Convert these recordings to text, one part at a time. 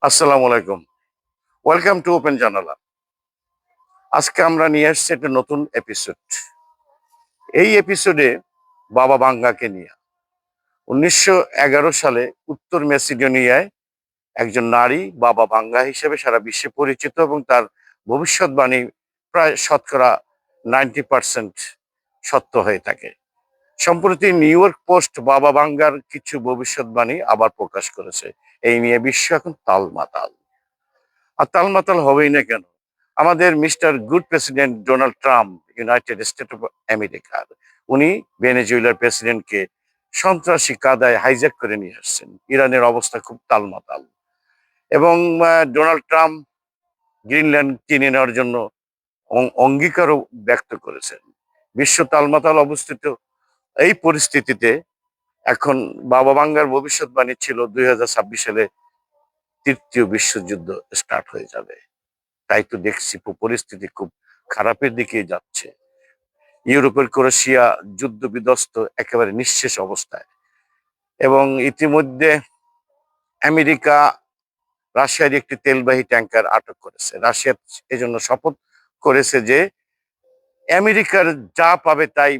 আসসালামু আলাইকুম। Welcome to open জানালা। আজকে আমরা নিয়ে আসছি একটা নতুন এপিসোড। এই এপিসোডে বাবা ভাঙ্গাকে নিয়ে ১৯১১ সালে উত্তর মেসিডোনিয়ায় একজন নারী বাবা ভাঙ্গা হিসেবে সারা বিশ্বে পরিচিত এবং তার ভবিষ্যৎবাণী প্রায় শতকরা 90% সত্য হয়ে থাকে। সম্প্রতি নিউ ইয়র্ক পোস্ট বাবা ভাঙ্গার কিছু ভবিষ্যৎবাণী আবার প্রকাশ করেছে। এই নিয়ে বিশ্ব এখন তালমাতাল। আর তালমাতাল হবেই না কেন? আমাদের mister good president Donald Trump, United state of আমেরিকার, উনি ভেনেজুয়েলার প্রেসিডেন্টকে সন্ত্রাসী কাদায় হাইজ্যাক করে নিয়ে আসছেন। ইরানের অবস্থা খুব তালমাতাল এবং ডোনাল্ড ট্রাম্প গ্রিনল্যান্ড কিনে নেওয়ার জন্য অঙ্গীকারও ব্যক্ত করেছেন। বিশ্ব তালমাতাল অবস্থিত এই পরিস্থিতিতে এখন বাবা ভাঙ্গার ভবিষ্যৎবাণী ছিল ২০২৬ সালে তৃতীয় বিশ্বযুদ্ধ স্টার্ট হয়ে যাবে। তাই তো দেখছি পরিস্থিতি খুব খারাপের দিকে যাচ্ছে। ইউরোপের ক্রোয়েশিয়া যুদ্ধ বিধ্বস্ত, একেবারে নিঃশেষ অবস্থায়। এবং ইতিমধ্যে আমেরিকা রাশিয়ার একটি তেলবাহী ট্যাঙ্কার আটক করেছে। রাশিয়া এজন্য শপথ করেছে যে আমেরিকার যা পাবে তাই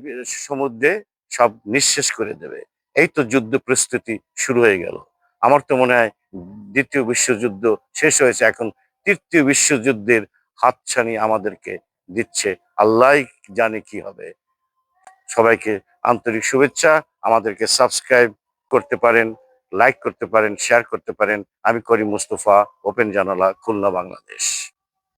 সমুদ্রে সব নিঃশেষ করে দেবে। এই তো যুদ্ধ প্রস্তুতি শুরু হয়ে গেল। আমার তো মনে হয় দ্বিতীয় বিশ্বযুদ্ধ শেষ হয়েছে, এখন তৃতীয় বিশ্বযুদ্ধের হাতছানি আমাদেরকে দিচ্ছে। আল্লাহ জানে কি হবে। সবাইকে আন্তরিক শুভেচ্ছা। আমাদেরকে সাবস্ক্রাইব করতে পারেন, লাইক করতে পারেন, শেয়ার করতে পারেন। আমি করিম মুস্তফা, ওপেন জানালা, খুলনা, বাংলাদেশ।